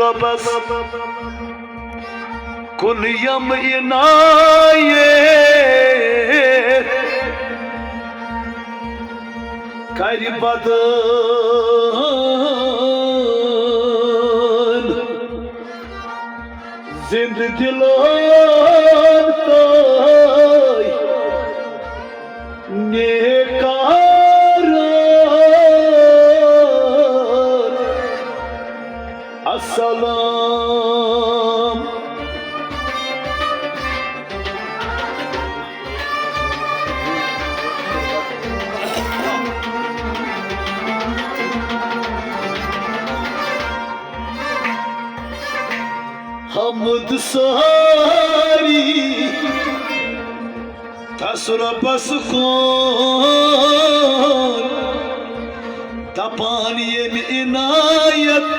रबस कुन यम इनायत कर बदन जिंद दिलों ताई नेकार अस्सलाम। हमद सारी तसर बस कौन दपान ये इनायत